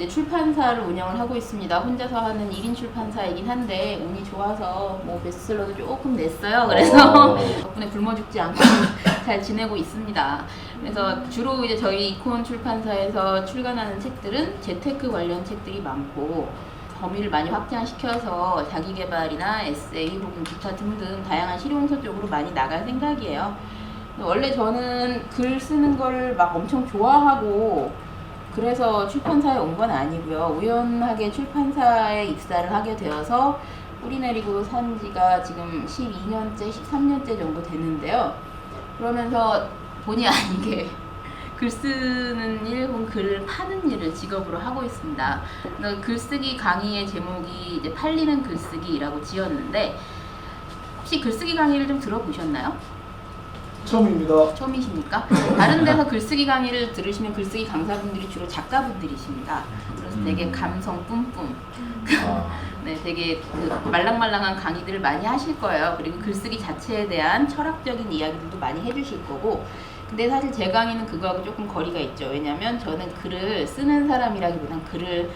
이제 출판사를 운영을 하고 있습니다. 혼자서 하는 1인 출판사이긴 한데 운이 좋아서 뭐 베스트셀러도 조금 냈어요. 그래서 덕분에 굶어 죽지 않고 잘 지내고 있습니다. 그래서 주로 이제 저희 이콘 출판사에서 출간하는 책들은 재테크 관련 책들이 많고 범위를 많이 확장시켜서 자기계발이나 에세이 혹은 기타 등등 다양한 실용서 쪽으로 많이 나갈 생각이에요. 원래 저는 글 쓰는 걸 막 엄청 좋아하고 그래서 출판사에 온 건 아니고요. 우연하게 출판사에 입사를 하게 되어서 뿌리 내리고 산 지가 지금 12년째, 13년째 정도 됐는데요. 그러면서 본의 아니게 글 쓰는 일 혹은 글을 파는 일을 직업으로 하고 있습니다. 글쓰기 강의의 제목이 이제 팔리는 글쓰기라고 지었는데 혹시 글쓰기 강의를 좀 들어보셨나요? 처음입니다. 처음이십니까? 다른 데서 글쓰기 강의를 들으시면 글쓰기 강사분들이 주로 작가분들이십니다. 그래서 되게 감성 뿜뿜 네, 되게 그 말랑말랑한 강의들을 많이 하실 거예요. 그리고 글쓰기 자체에 대한 철학적인 이야기들도 많이 해주실 거고 근데 사실 제 강의는 그거하고 조금 거리가 있죠. 왜냐면 저는 글을 쓰는 사람이라기보단 글을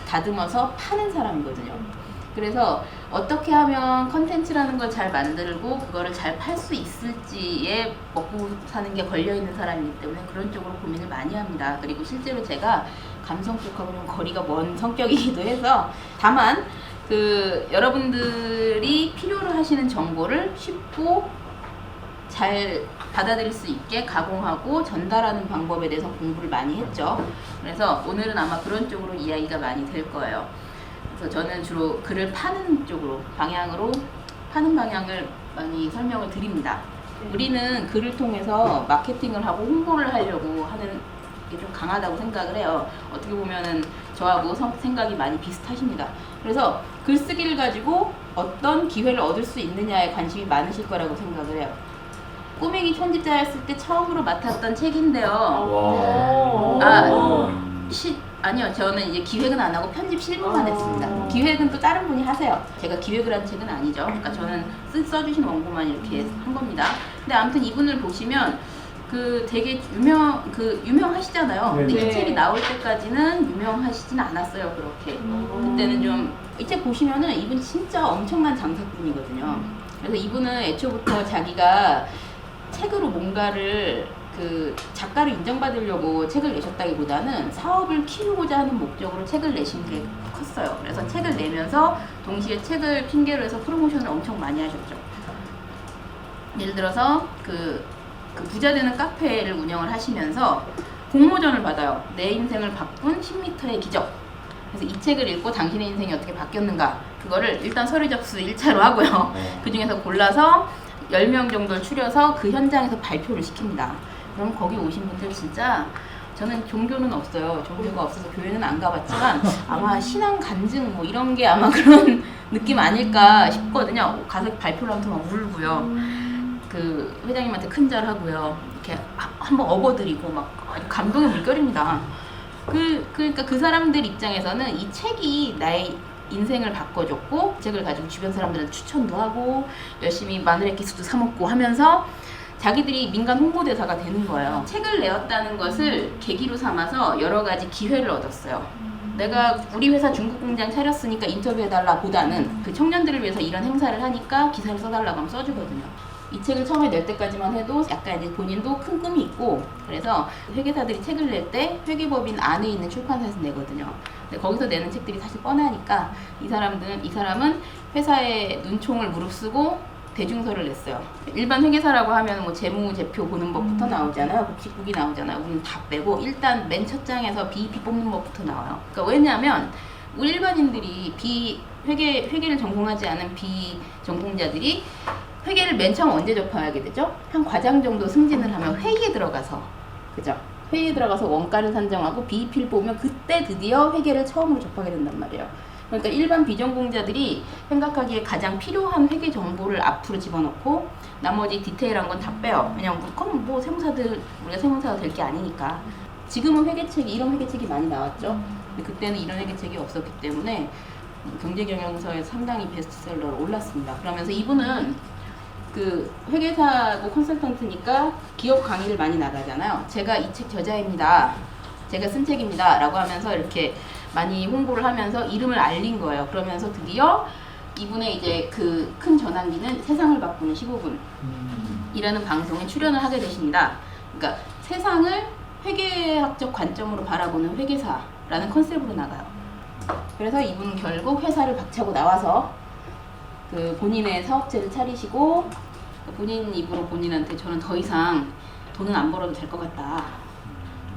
다듬어서 파는 사람이거든요. 그래서 어떻게 하면 컨텐츠라는 걸 잘 만들고 그거를 잘 팔 수 있을지에 먹고 사는 게 걸려있는 사람이기 때문에 그런 쪽으로 고민을 많이 합니다. 그리고 실제로 제가 감성 쪽하고 좀 거리가 먼 성격이기도 해서 다만 그 여러분들이 필요로 하시는 정보를 쉽고 잘 받아들일 수 있게 가공하고 전달하는 방법에 대해서 공부를 많이 했죠. 그래서 오늘은 아마 그런 쪽으로 이야기가 많이 될 거예요. 그래서 저는 주로 글을 파는 쪽으로 방향으로 파는 방향을 많이 설명을 드립니다. 우리는 글을 통해서 마케팅을 하고 홍보를 하려고 하는 게 좀 강하다고 생각을 해요. 어떻게 보면은 저하고 생각이 많이 비슷하십니다. 그래서 글쓰기를 가지고 어떤 기회를 얻을 수 있느냐에 관심이 많으실 거라고 생각을 해요. 꼬맹이 편집자였을 때 처음으로 맡았던 책인데요. 아니요, 저는 이제 기획은 안 하고 편집 실무만 했습니다. 기획은 또 다른 분이 하세요. 제가 기획을 한 책은 아니죠. 그러니까 저는 써주신 원고만 이렇게 한 겁니다. 근데 아무튼 이분을 보시면 그 되게 유명하시잖아요. 근데 이 책이 나올 때까지는 유명하시진 않았어요. 그렇게 그때는 좀 이 책 보시면은 이분 진짜 엄청난 장사꾼이거든요. 그래서 이분은 애초부터 자기가 책으로 뭔가를 그 작가를 인정받으려고 책을 내셨다기보다는 사업을 키우고자 하는 목적으로 책을 내신 게 컸어요. 그래서 책을 내면서 동시에 책을 핑계로 해서 프로모션을 엄청 많이 하셨죠. 예를 들어서 그 부자 되는 카페를 운영을 하시면서 공모전을 받아요. 내 인생을 바꾼 10m의 기적. 그래서 이 책을 읽고 당신의 인생이 어떻게 바뀌었는가 그거를 일단 서류 접수 1차로 하고요. 그 중에서 골라서 10명 정도를 추려서 그 현장에서 발표를 시킵니다. 그럼 거기 오신 분들 진짜 저는 종교는 없어요. 종교가 없어서 교회는 안 가봤지만 아마 신앙 간증 뭐 이런 게 아마 그런 느낌 아닐까 싶거든요. 가서 발표를 하면서 막 울고요. 그 회장님한테 큰절하고요. 이렇게 한번 업어드리고 막 감동의 물결입니다. 그러니까 그 사람들 입장에서는 이 책이 나의 인생을 바꿔줬고 책을 가지고 주변 사람들한테 추천도 하고 열심히 마늘의 기수도 사 먹고 하면서 자기들이 민간 홍보대사가 되는 거예요. 책을 내었다는 것을 계기로 삼아서 여러 가지 기회를 얻었어요. 내가 우리 회사 중국 공장 차렸으니까 인터뷰해달라 보다는 그 청년들을 위해서 이런 행사를 하니까 기사를 써달라고 하면 써주거든요. 이 책을 처음에 낼 때까지만 해도 약간 이제 본인도 큰 꿈이 있고 그래서 회계사들이 책을 낼 때 회계법인 안에 있는 출판사에서 내거든요. 근데 거기서 내는 책들이 사실 뻔하니까 이 사람은 회사의 눈총을 무릅쓰고 대중서를 냈어요. 일반 회계사라고 하면 뭐 재무제표 보는 법부터 나오잖아요. 복식국이 나오잖아요. 우리는 다 빼고 일단 맨 첫 장에서 BEP 뽑는 법부터 나와요. 그러니까 왜냐하면 우리 일반인들이 회계를 전공하지 않은 비전공자들이 회계를 맨 처음 언제 접하게 되죠? 한 과장 정도 승진을 하면 회의에 들어가서 그죠? 회의에 들어가서 원가를 산정하고 BEP를 보면 그때 드디어 회계를 처음으로 접하게 된단 말이에요. 그러니까 일반 비전공자들이 생각하기에 가장 필요한 회계 정보를 앞으로 집어넣고 나머지 디테일한 건 다 빼요. 왜냐면 그건 뭐 우리가 세무사가 될 게 아니니까. 지금은 이런 회계책이 많이 나왔죠. 근데 그때는 이런 회계책이 없었기 때문에 경제경영서에 상당히 베스트셀러로 올랐습니다. 그러면서 이분은 그 회계사고 컨설턴트니까 기업 강의를 많이 나가잖아요. 제가 이 책 저자입니다. 제가 쓴 책입니다. 라고 하면서 이렇게 많이 홍보를 하면서 이름을 알린 거예요. 그러면서 드디어 이분의 이제 그 큰 전환기는 세상을 바꾸는 15분이라는 방송에 출연을 하게 되십니다. 그러니까 세상을 회계학적 관점으로 바라보는 회계사라는 컨셉으로 나가요. 그래서 이분은 결국 회사를 박차고 나와서 그 본인의 사업체를 차리시고 본인 입으로 본인한테 저는 더 이상 돈은 안 벌어도 될 것 같다.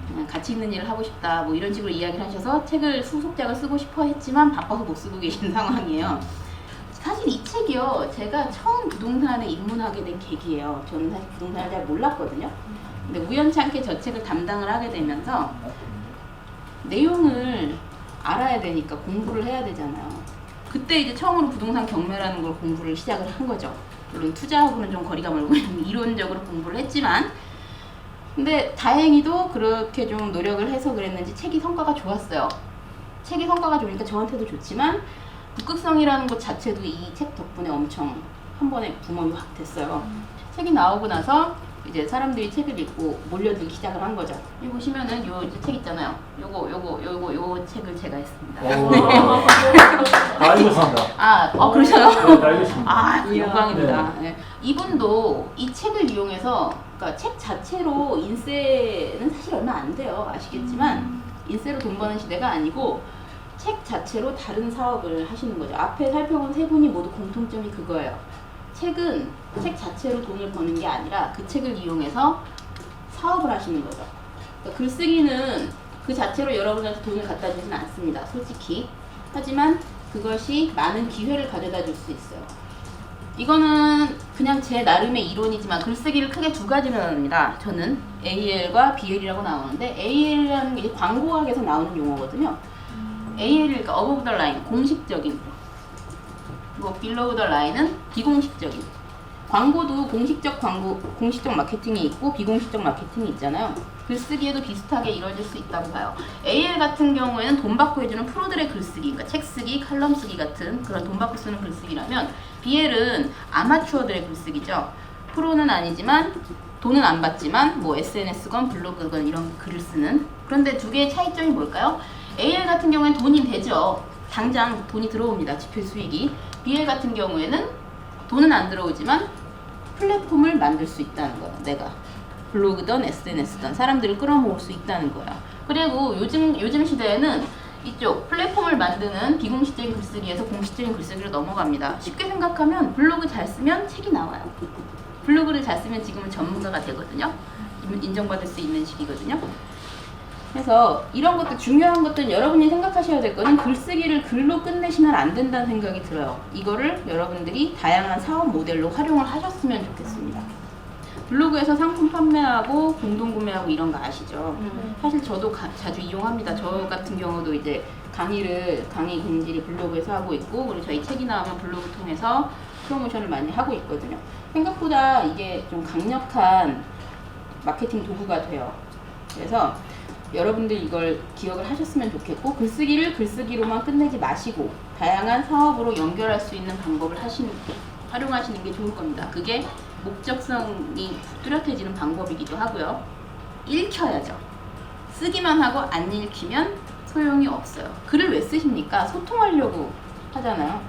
그냥 가치 있는 일을 하고 싶다. 뭐 이런 식으로 이야기를 하셔서 책을 후속작을 쓰고 싶어 했지만 바빠서 못 쓰고 계신 상황이에요. 사실 이 책이요. 제가 처음 부동산에 입문하게 된 계기예요. 저는 사실 부동산을 잘 몰랐거든요. 근데 우연찮게 저 책을 담당을 하게 되면서 내용을 알아야 되니까 공부를 해야 되잖아요. 그때 이제 처음으로 부동산 경매라는 걸 공부를 시작을 한 거죠. 물론 투자하고는 좀 거리가 멀고 이론적으로 공부를 했지만 근데 다행히도 그렇게 좀 노력을 해서 그랬는지 책이 성과가 좋았어요. 책이 성과가 좋으니까 저한테도 좋지만 북극성이라는 것 자체도 이 책 덕분에 엄청 한 번에 붐업이 확 됐어요. 책이 나오고 나서 이제 사람들이 책을 읽고 몰려들기 시작을 한 거죠. 여기 보시면은 요 책 있잖아요. 요거 책을 제가 했습니다. 다 알겠습니다. 그러셔요? 다 알겠습니다. 그 영광입니다. 네. 이분도 이 책을 이용해서, 그러니까 책 자체로 인세는 사실 얼마 안 돼요. 아시겠지만 인세로 돈 버는 시대가 아니고 책 자체로 다른 사업을 하시는 거죠. 앞에 살펴본 세 분이 모두 공통점이 그거예요. 책은 책 자체로 돈을 버는 게 아니라 그 책을 이용해서 사업을 하시는 거죠. 그러니까 글쓰기는 그 자체로 여러분한테 돈을 갖다 주진 않습니다. 솔직히. 하지만 그것이 많은 기회를 가져다 줄 수 있어요. 이거는 그냥 제 나름의 이론이지만 글쓰기를 크게 두 가지로 나눕니다. 저는 AL과 BL이라고 나오는데 AL이라는 게 광고학에서 나오는 용어거든요. AL, 그러니까 above the line, 공식적인. 그리고 below the line은 비공식적인. 광고도 공식적 광고, 공식적 마케팅이 있고 비공식적 마케팅이 있잖아요. 글쓰기에도 비슷하게 이루어질 수 있다고 봐요. AL 같은 경우에는 돈 받고 해주는 프로들의 글쓰기, 그러니까 책 쓰기, 칼럼 쓰기 같은 그런 돈 받고 쓰는 글쓰기라면 BL은 아마추어들의 글쓰기죠. 프로는 아니지만 돈은 안 받지만 뭐 SNS건 블로그건 이런 글을 쓰는. 그런데 두 개의 차이점이 뭘까요? AL 같은 경우에는 돈이 되죠. 당장 돈이 들어옵니다. 지표 수익이. BL 같은 경우에는 돈은 안 들어오지만 플랫폼을 만들 수 있다는 거예요. 내가 블로그든 SNS든 사람들을 끌어모을 수 있다는 거예요. 그리고 요즘 시대에는 이쪽 플랫폼을 만드는 비공식적인 글쓰기에서 공식적인 글쓰기로 넘어갑니다. 쉽게 생각하면 블로그 잘 쓰면 책이 나와요. 블로그를 잘 쓰면 지금은 전문가가 되거든요. 인정받을 수 있는 시기거든요. 그래서 이런 것들, 중요한 것들은 여러분이 생각하셔야 될 거는 글쓰기를 글로 끝내시면 안 된다는 생각이 들어요. 이거를 여러분들이 다양한 사업 모델로 활용을 하셨으면 좋겠습니다. 블로그에서 상품 판매하고 공동구매하고 이런 거 아시죠? 사실 저도 자주 이용합니다. 저 같은 경우도 이제 강의 공지를 블로그에서 하고 있고, 그리고 저희 책이 나오면 블로그 통해서 프로모션을 많이 하고 있거든요. 생각보다 이게 좀 강력한 마케팅 도구가 돼요. 그래서 여러분들 이걸 기억을 하셨으면 좋겠고, 글쓰기를 글쓰기로만 끝내지 마시고 다양한 사업으로 연결할 수 있는 방법을 활용하시는 게 좋을 겁니다. 그게 목적성이 뚜렷해지는 방법이기도 하고요. 읽혀야죠. 쓰기만 하고 안 읽히면 소용이 없어요. 글을 왜 쓰십니까? 소통하려고 하잖아요.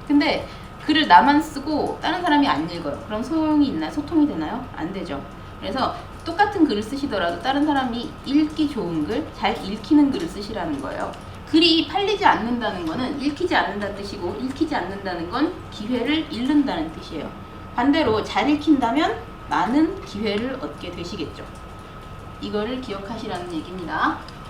근데 글을 나만 쓰고 다른 사람이 안 읽어요. 그럼 소용이 있나요? 소통이 되나요? 안 되죠. 그래서 똑같은 글을 쓰시더라도 다른 사람이 읽기 좋은 글, 잘 읽히는 글을 쓰시라는 거예요. 글이 팔리지 않는다는 거는 읽히지 않는다는 뜻이고, 읽히지 않는다는 건 기회를 잃는다는 뜻이에요. 반대로 잘 읽힌다면 많은 기회를 얻게 되시겠죠. 이거를 기억하시라는 얘기입니다.